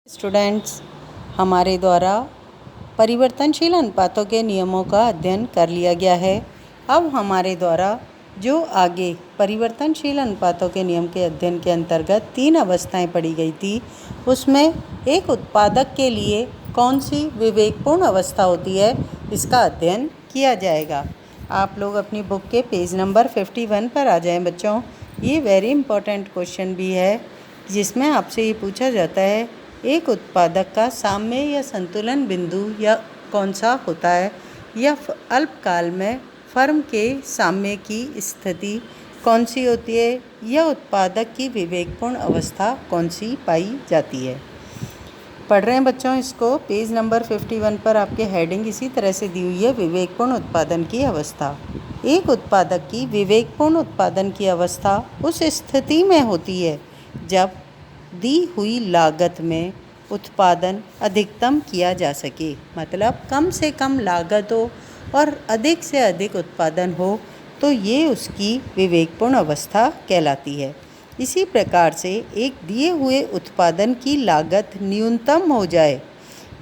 Students, हमारे द्वारा परिवर्तनशील अनुपातों के नियमों का अध्ययन कर लिया गया है। अब हमारे द्वारा जो आगे परिवर्तनशील अनुपातों के नियम के अध्ययन के अंतर्गत 3 अवस्थाएं पढ़ी गई थी, उसमें एक उत्पादक के लिए कौन सी विवेकपूर्ण अवस्था होती है, इसका अध्ययन किया जाएगा। आप लोग अपनी बुक के पेज नंबर 51 पर आ जाएं बच्चों। ये वेरी इंपॉर्टेंट क्वेश्चन भी है जिसमें आपसे ये पूछा जाता है, एक उत्पादक का साम्य या संतुलन बिंदु या कौन सा होता है, या अल्पकाल में फर्म के साम्य की स्थिति कौन सी होती है, या उत्पादक की विवेकपूर्ण अवस्था कौन सी पाई जाती है। पढ़ रहे हैं बच्चों इसको। पेज नंबर 51 पर आपके हेडिंग इसी तरह से दी हुई है, विवेकपूर्ण उत्पादन की अवस्था। एक उत्पादक की विवेकपूर्ण उत्पादन की अवस्था उस स्थिति में होती है जब दी हुई लागत में उत्पादन अधिकतम किया जा सके, मतलब कम से कम लागत हो और अधिक से अधिक उत्पादन हो, तो ये उसकी विवेकपूर्ण अवस्था कहलाती है। इसी प्रकार से एक दिए हुए उत्पादन की लागत न्यूनतम हो जाए।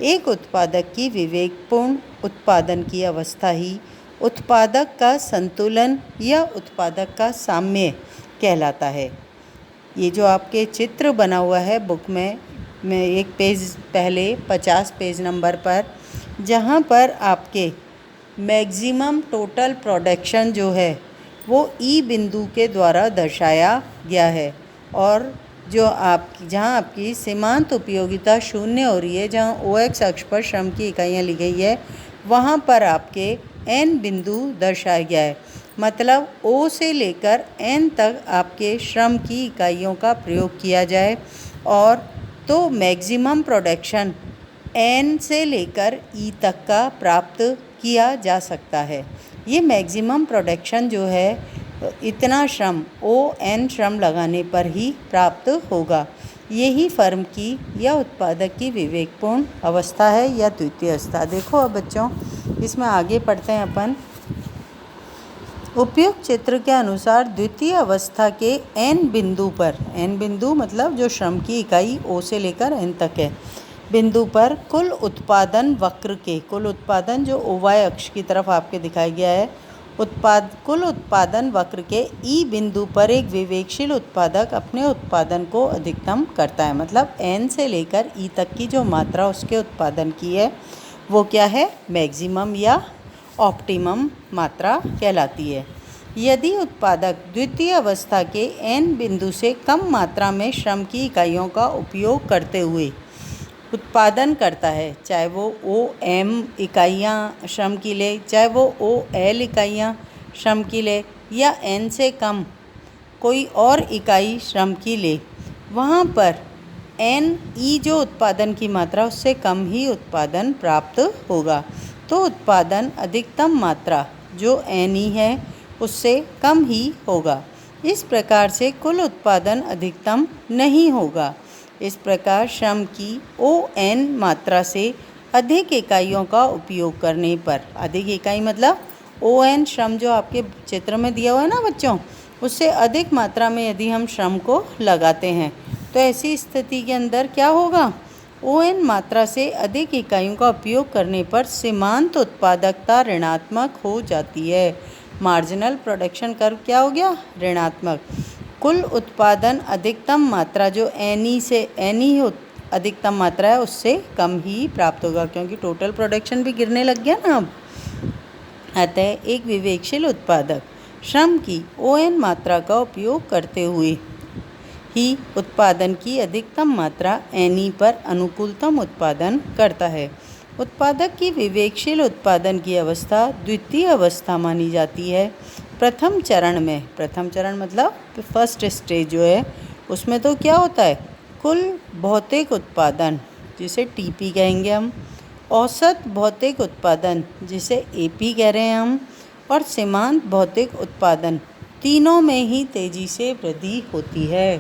एक उत्पादक की विवेकपूर्ण उत्पादन की अवस्था ही उत्पादक का संतुलन या उत्पादक का साम्य कहलाता है। ये जो आपके चित्र बना हुआ है बुक में एक पेज पहले 50 पेज नंबर पर, जहाँ पर आपके मैक्सिमम टोटल प्रोडक्शन जो है वो ई बिंदु के द्वारा दर्शाया गया है, और जो जहाँ आपकी सीमांत उपयोगिता 0 हो रही है, जहाँ OX अक्ष पर श्रम की इकाइयाँ ली गई है, वहाँ पर आपके N बिंदु दर्शाया गया है। मतलब O से लेकर N तक आपके श्रम की इकाइयों का प्रयोग किया जाए, और तो मैक्सिमम प्रोडक्शन N से लेकर E तक का प्राप्त किया जा सकता है। ये मैक्सिमम प्रोडक्शन जो है इतना श्रम ON श्रम लगाने पर ही प्राप्त होगा। यही फर्म की या उत्पादक की विवेकपूर्ण अवस्था है या द्वितीय अवस्था। देखो अब बच्चों, इसमें आगे पढ़ते हैं अपन। उपयुक्त चित्र के अनुसार द्वितीय अवस्था के N बिंदु पर, N बिंदु मतलब जो श्रम की इकाई O से लेकर N तक है, बिंदु पर कुल उत्पादन वक्र के, कुल उत्पादन जो OY अक्ष की तरफ आपके दिखाया गया है, कुल उत्पादन वक्र के E बिंदु पर एक विवेकशील उत्पादक अपने उत्पादन को अधिकतम करता है। मतलब N से लेकर E तक की जो मात्रा उसके उत्पादन की है वो क्या है, मैक्सिमम या ऑप्टिमम मात्रा कहलाती है। यदि उत्पादक द्वितीय अवस्था के N बिंदु से कम मात्रा में श्रम की इकाइयों का उपयोग करते हुए उत्पादन करता है, चाहे वो OM इकाइयाँ श्रम की ले, चाहे वो OL इकाइयाँ श्रम की ले, या N से कम कोई और इकाई श्रम की ले, वहाँ पर NE जो उत्पादन की मात्रा उससे कम ही उत्पादन प्राप्त होगा। तो उत्पादन अधिकतम मात्रा जो NE है उससे कम ही होगा। इस प्रकार से कुल उत्पादन अधिकतम नहीं होगा। इस प्रकार श्रम की ON मात्रा से अधिक इकाइयों का उपयोग करने पर, अधिक इकाई मतलब ON श्रम जो आपके चित्र में दिया हुआ है ना बच्चों, उससे अधिक मात्रा में यदि हम श्रम को लगाते हैं, तो ऐसी स्थिति के अंदर क्या होगा, ON मात्रा से अधिक इकाइयों का उपयोग करने पर सीमांत उत्पादकता ऋणात्मक हो जाती है। मार्जिनल प्रोडक्शन कर्व क्या हो गया, ऋणात्मक। कुल उत्पादन अधिकतम मात्रा जो NE अधिकतम मात्रा है उससे कम ही प्राप्त होगा, क्योंकि टोटल प्रोडक्शन भी गिरने लग गया ना अब। अतः एक विवेकशील उत्पादक श्रम की ON मात्रा का उपयोग करते हुए ही उत्पादन की अधिकतम मात्रा NE पर अनुकूलतम उत्पादन करता है। उत्पादक की विवेकशील उत्पादन की अवस्था द्वितीय अवस्था मानी जाती है। प्रथम चरण में, प्रथम चरण मतलब फर्स्ट स्टेज जो है, उसमें तो क्या होता है, कुल भौतिक उत्पादन जिसे TP कहेंगे हम, औसत भौतिक उत्पादन जिसे AP कह रहे हैं हम, और सीमांत भौतिक उत्पादन, तीनों में ही तेजी से वृद्धि होती है।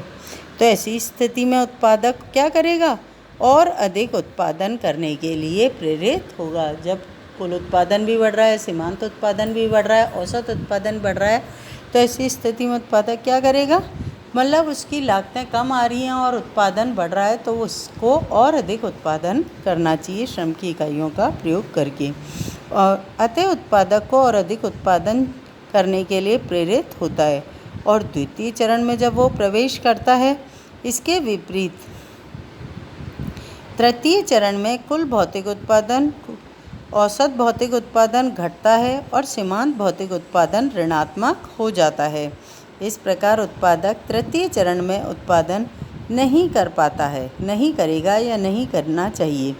तो ऐसी स्थिति में उत्पादक क्या करेगा, और अधिक उत्पादन करने के लिए प्रेरित होगा। जब कुल उत्पादन भी बढ़ रहा है, सीमांत उत्पादन भी बढ़ रहा है, औसत उत्पादन बढ़ रहा है, तो ऐसी स्थिति में उत्पादक क्या करेगा, मतलब उसकी लागतें कम आ रही हैं और उत्पादन बढ़ रहा है, तो उसको और अधिक उत्पादन करना चाहिए श्रम की इकाइयों का प्रयोग करके। और अतः उत्पादक को और अधिक उत्पादन करने के लिए प्रेरित होता है। और द्वितीय चरण में जब वो प्रवेश करता है, इसके विपरीत तृतीय चरण में कुल भौतिक उत्पादन, औसत भौतिक उत्पादन घटता है और सीमांत भौतिक उत्पादन ऋणात्मक हो जाता है। इस प्रकार उत्पादक तृतीय चरण में उत्पादन नहीं कर पाता है, नहीं करेगा या नहीं करना चाहिए।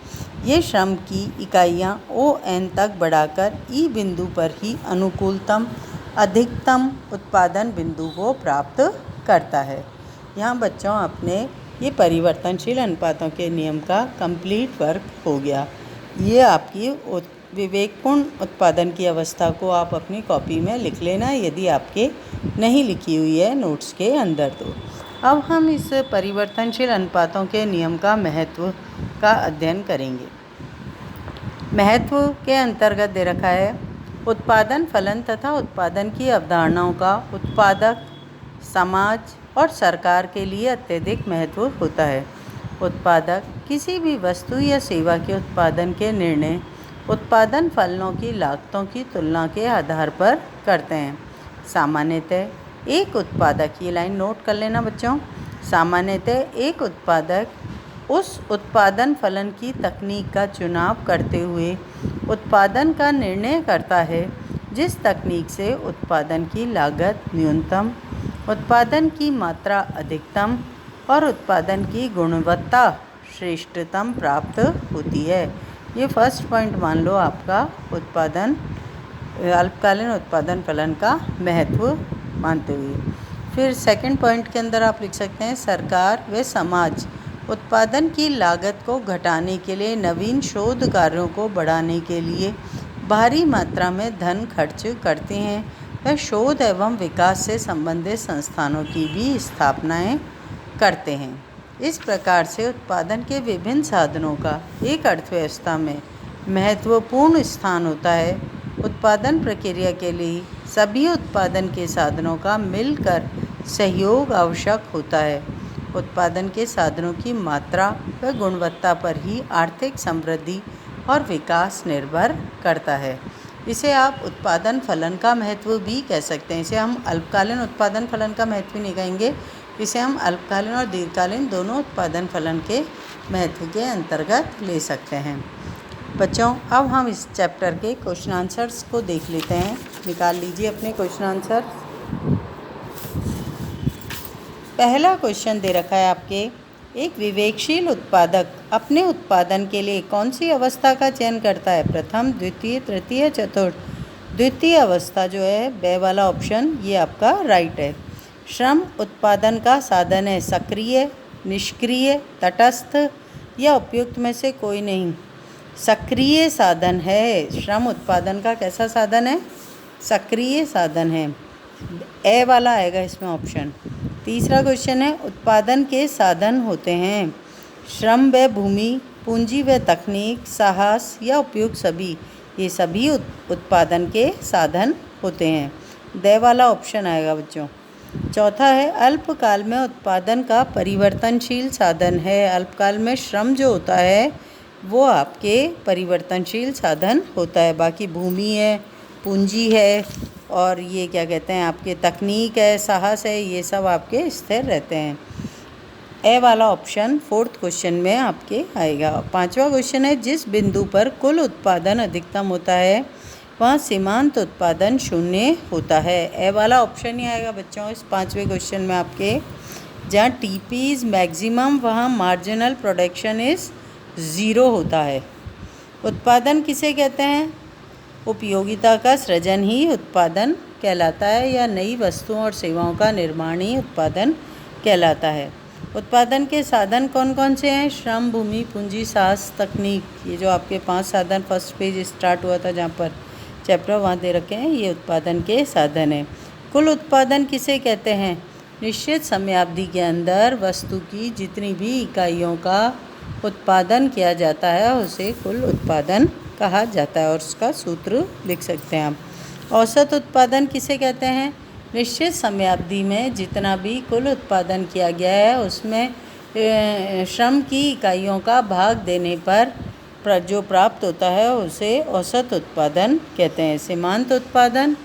ये श्रम की इकाइयाँ ON तक बढ़ाकर E बिंदु पर ही अनुकूलतम अधिकतम उत्पादन बिंदु को प्राप्त करता है। यहाँ बच्चों अपने ये परिवर्तनशील अनुपातों के नियम का कंप्लीट वर्क हो गया। ये आपकी विवेकपूर्ण उत्पादन की अवस्था को आप अपनी कॉपी में लिख लेना, यदि आपके नहीं लिखी हुई है नोट्स के अंदर। तो अब हम इस परिवर्तनशील अनुपातों के नियम का महत्व का अध्ययन करेंगे। महत्व के अंतर्गत दे रखा है, उत्पादन फलन तथा उत्पादन की अवधारणाओं का उत्पादक, समाज और सरकार के लिए अत्यधिक महत्व होता है। उत्पादक किसी भी वस्तु या सेवा के उत्पादन के निर्णय उत्पादन फलनों की लागतों की तुलना के आधार पर करते हैं। सामान्यतः एक उत्पादक, ये लाइन नोट कर लेना बच्चों, सामान्यतः एक उत्पादक उस उत्पादन फलन की तकनीक का चुनाव करते हुए उत्पादन का निर्णय करता है जिस तकनीक से उत्पादन की लागत न्यूनतम, उत्पादन की मात्रा अधिकतम और उत्पादन की गुणवत्ता श्रेष्ठतम प्राप्त होती है। ये फर्स्ट पॉइंट मान लो आपका उत्पादन, अल्पकालीन उत्पादन फलन का महत्व मानते हुए। फिर सेकंड पॉइंट के अंदर आप लिख सकते हैं, सरकार व समाज उत्पादन की लागत को घटाने के लिए नवीन शोध कार्यों को बढ़ाने के लिए भारी मात्रा में धन खर्च करते हैं। वह शोध एवं विकास से संबंधित संस्थानों की भी स्थापनाएं करते हैं। इस प्रकार से उत्पादन के विभिन्न साधनों का एक अर्थव्यवस्था में महत्वपूर्ण स्थान होता है। उत्पादन प्रक्रिया के लिए सभी उत्पादन के साधनों का मिलकर सहयोग आवश्यक होता है। उत्पादन के साधनों की मात्रा व गुणवत्ता पर ही आर्थिक समृद्धि और विकास निर्भर करता है। इसे आप उत्पादन फलन का महत्व भी कह सकते हैं। इसे हम अल्पकालीन उत्पादन फलन का महत्व नहीं कहेंगे, इसे हम अल्पकालीन और दीर्घकालीन दोनों उत्पादन फलन के महत्व के अंतर्गत ले सकते हैं। बच्चों अब हम इस चैप्टर के क्वेश्चन आंसर्स को देख लेते हैं। निकाल लीजिए अपने क्वेश्चन आंसर। पहला क्वेश्चन दे रखा है आपके, एक विवेकशील उत्पादक अपने उत्पादन के लिए कौन सी अवस्था का चयन करता है? प्रथम, द्वितीय, तृतीय, चतुर्थ। द्वितीय अवस्था जो है बे वाला ऑप्शन, ये आपका राइट है। श्रम उत्पादन का साधन है, सक्रिय, निष्क्रिय, तटस्थ या उपयुक्त में से कोई नहीं। सक्रिय साधन है। श्रम उत्पादन का कैसा साधन है? सक्रिय साधन है। ए वाला आएगा इसमें ऑप्शन। तीसरा क्वेश्चन है, उत्पादन के साधन होते हैं श्रम व भूमि, पूंजी व तकनीक, साहस या उपयुक्त सभी। ये सभी उत्पादन के साधन होते हैं। दे वाला ऑप्शन आएगा बच्चों। चौथा है, अल्पकाल में उत्पादन का परिवर्तनशील साधन है। अल्पकाल में श्रम जो होता है वो आपके परिवर्तनशील साधन होता है। बाकी भूमि है, पूंजी है और ये क्या कहते हैं आपके तकनीक है, साहस है, ये सब आपके स्थिर रहते हैं। ए वाला ऑप्शन फोर्थ क्वेश्चन में आपके आएगा। पांचवा क्वेश्चन है, जिस बिंदु पर कुल उत्पादन अधिकतम होता है वहाँ सीमांत उत्पादन शून्य होता है। ए वाला ऑप्शन ही आएगा बच्चों इस पांचवें क्वेश्चन में आपके। जहाँ टीपी इज़ मैक्सिमम वहाँ मार्जिनल प्रोडक्शन इज़ ज़ीरो होता है। उत्पादन किसे कहते हैं? उपयोगिता का सृजन ही उत्पादन कहलाता है, या नई वस्तुओं और सेवाओं का निर्माण ही उत्पादन कहलाता है। उत्पादन के साधन कौन कौन से हैं? श्रम, भूमि, पूंजी, साहस, तकनीक। ये जो आपके 5 साधन फर्स्ट पेज स्टार्ट हुआ था जहाँ पर चैप्टर, वहाँ दे रखे हैं, ये उत्पादन के साधन हैं। कुल उत्पादन किसे कहते हैं? निश्चित समयावधि के अंदर वस्तु की जितनी भी इकाइयों का उत्पादन किया जाता है उसे कुल उत्पादन कहा जाता है, और उसका सूत्र लिख सकते हैं आप। औसत उत्पादन किसे कहते हैं? निश्चित समयावधि में जितना भी कुल उत्पादन किया गया है उसमें श्रम की इकाइयों का भाग देने पर जो प्राप्त होता है उसे औसत उत्पादन कहते हैं। सीमांत उत्पादन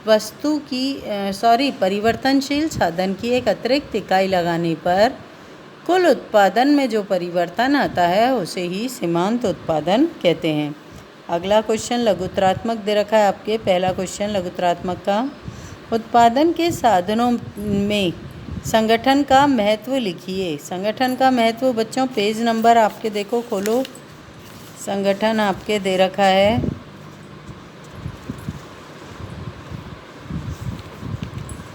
वस्तु की परिवर्तनशील साधन की एक अतिरिक्त इकाई लगाने पर कुल उत्पादन में जो परिवर्तन आता है उसे ही सीमांत उत्पादन कहते हैं। अगला क्वेश्चन लघुत्रात्मक दे रखा है आपके। पहला क्वेश्चन लघुत्रात्मक का, उत्पादन के साधनों में संगठन का महत्व लिखिए। संगठन का महत्व बच्चों पेज नंबर आपके देखो, खोलो, संगठन आपके दे रखा है।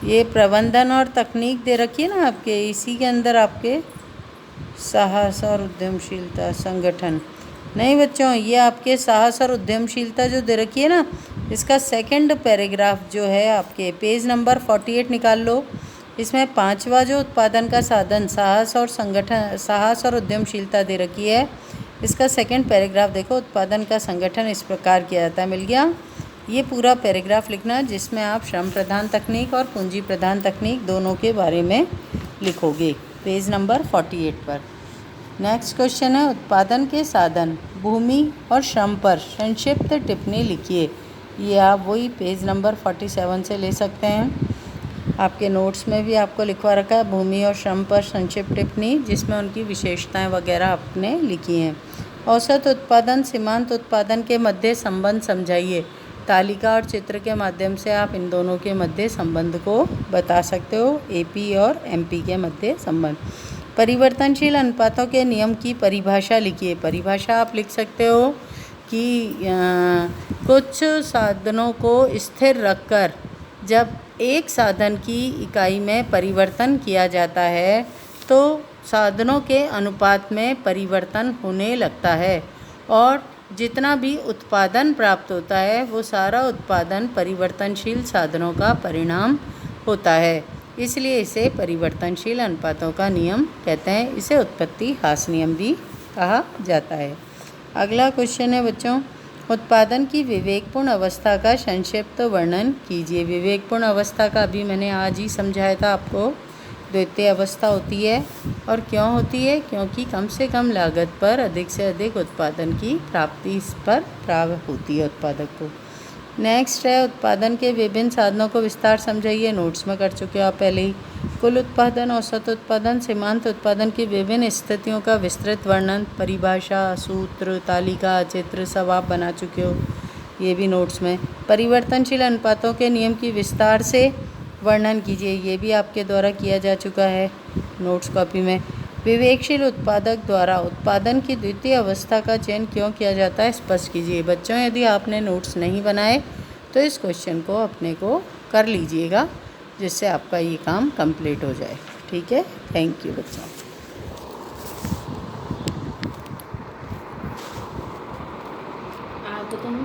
ये प्रबंधन और तकनीक दे रखी है ना आपके, इसी के अंदर आपके साहस और उद्यमशीलता संगठन नहीं बच्चों, ये आपके साहस और उद्यमशीलता जो दे रखी है ना, इसका सेकंड पैराग्राफ जो है आपके पेज नंबर 48 निकाल लो। इसमें पांचवा जो उत्पादन का साधन साहस और उद्यमशीलता दे रखी है, इसका सेकंड पैराग्राफ देखो, उत्पादन का संगठन इस प्रकार किया जाता है। मिल गया? ये पूरा पैराग्राफ लिखना जिसमें आप श्रम प्रधान तकनीक और पूंजी प्रधान तकनीक दोनों के बारे में लिखोगे, पेज नंबर 48 पर। नेक्स्ट क्वेश्चन है, उत्पादन के साधन भूमि और श्रम पर संक्षिप्त टिप्पणी लिखिए। ये आप वही पेज नंबर 47 से ले सकते हैं। आपके नोट्स में भी आपको लिखवा रखा है भूमि और श्रम पर संक्षिप्त टिप्पणी, जिसमें उनकी विशेषताएं वगैरह आपने लिखी हैं। औसत उत्पादन सीमांत उत्पादन के मध्य संबंध समझाइए। तालिका और चित्र के माध्यम से आप इन दोनों के मध्य संबंध को बता सकते हो, एपी और एमपी के मध्य संबंध। परिवर्तनशील अनुपातों के नियम की परिभाषा लिखिए। परिभाषा आप लिख सकते हो कि कुछ साधनों को स्थिर रखकर जब एक साधन की इकाई में परिवर्तन किया जाता है तो साधनों के अनुपात में परिवर्तन होने लगता है और जितना भी उत्पादन प्राप्त होता है वो सारा उत्पादन परिवर्तनशील साधनों का परिणाम होता है, इसलिए इसे परिवर्तनशील अनुपातों का नियम कहते हैं। इसे उत्पत्ति ह्रास नियम भी कहा जाता है। अगला क्वेश्चन है बच्चों, उत्पादन की विवेकपूर्ण अवस्था का संक्षिप्त वर्णन कीजिए। विवेकपूर्ण अवस्था का अभी मैंने आज ही समझाया था आपको। द्वितीय अवस्था होती है और क्यों होती है? क्योंकि कम से कम लागत पर अधिक से अधिक उत्पादन की प्राप्ति इस पर प्राप्त होती है उत्पादक को। नेक्स्ट है, उत्पादन के विभिन्न साधनों को विस्तार समझाइए। नोट्स में कर चुके हो आप पहले ही। कुल उत्पादन, औसत उत्पादन, सीमांत उत्पादन की विभिन्न स्थितियों का विस्तृत वर्णन, परिभाषा, सूत्र, तालिका, चित्र सब आप बना चुके हो, ये भी नोट्स में। परिवर्तनशील अनुपातों के नियम की विस्तार से वर्णन कीजिए, ये भी आपके द्वारा किया जा चुका है नोट्स कॉपी में। विवेकशील उत्पादक द्वारा उत्पादन की द्वितीय अवस्था का चयन क्यों किया जाता है स्पष्ट कीजिए। बच्चों यदि आपने नोट्स नहीं बनाए तो इस क्वेश्चन को अपने को कर लीजिएगा, जिससे आपका ये काम कंप्लीट हो जाए। ठीक है, थैंक यू बच्चों।